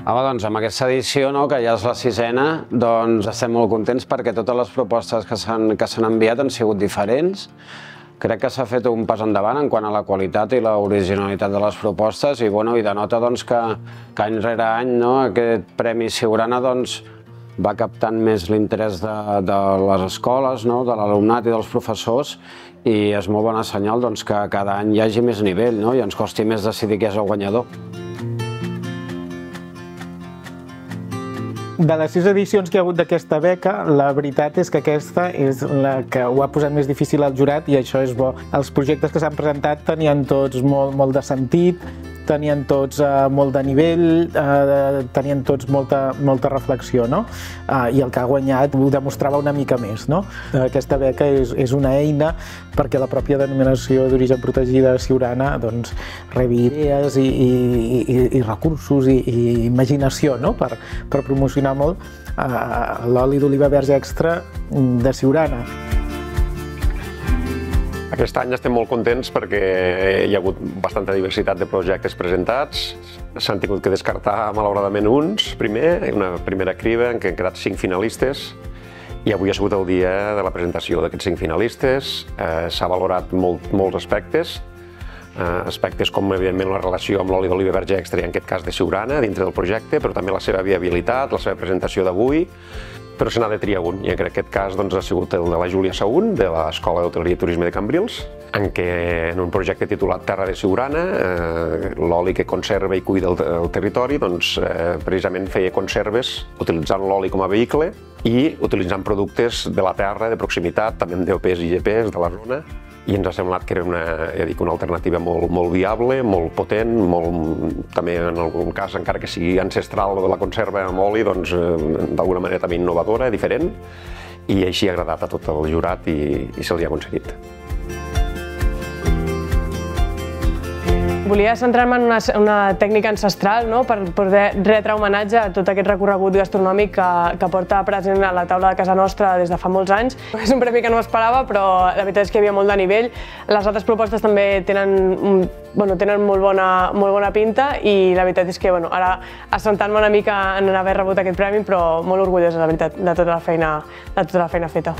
Doncs amb aquesta edició, que ja és la 6ª, estem molt contents perquè totes les propostes que s'han enviat han sigut diferents. Crec que s'ha fet un pas endavant en quant a la qualitat i l'originalitat de les propostes i denota que any rere any aquest Premi Siurana va captant més l'interès de les escoles, de l'alumnat i dels professors i és molt bon senyal que cada any hi hagi més nivell i ens costi més decidir qui és el guanyador. De les 6 edicions que hi ha hagut d'aquesta beca, la veritat és que aquesta és la que ho ha posat més difícil al jurat i això és bo. Els projectes que s'han presentat tenien tots molt de sentit, tenien tots molt de nivell, tenien tots molta reflexió, i el que ha guanyat ho demostrava una mica més. Aquesta beca és una eina perquè la pròpia denominació d'origen protegida siurana rebi idees i recursos i imaginació per promocionar molt l'oli d'oliva verge extra de Siurana. Aquest any estem molt contents perquè hi ha hagut bastanta diversitat de projectes presentats. S'han tingut que descartar malauradament uns, una primera criba en què han quedat 5 finalistes i avui ha sigut el dia de la presentació d'aquests 5 finalistes. S'ha valorat molts aspectes, com evidentment la relació amb l'oli d'oliva verge extra i en aquest cas de Siurana dintre del projecte, però també la seva viabilitat, la seva presentació d'avui, però se n'ha de triar un i en aquest cas ha sigut el de la Júlia Saún, de l'Escola d'Hoteleria i Turisme de Cambrils, en què en un projecte titulat Terra de Siurana, l'oli que conserva i cuida el territori, precisament feia conserves utilitzant l'oli com a vehicle i utilitzant productes de la terra, de proximitat, també amb DOPs i GPs de la zona, i ens ha semblat que era una alternativa molt viable, molt potent, també en algun cas, encara que sigui ancestral de la conserva amb oli, d'alguna manera també innovadora, diferent, i així ha agradat a tot el jurat i se'ls ha aconseguit. Volia centrar-me en una tècnica ancestral per poder retre homenatge a tot aquest recorregut gastronòmic que porta present a la taula de casa nostra des de fa molts anys. És un premi que no esperava, però la veritat és que hi havia molt de nivell. Les altres propostes també tenen molt bona pinta i la veritat és que ara assentant-me una mica en haver rebut aquest premi, però molt orgullosa, la veritat, de tota la feina feta.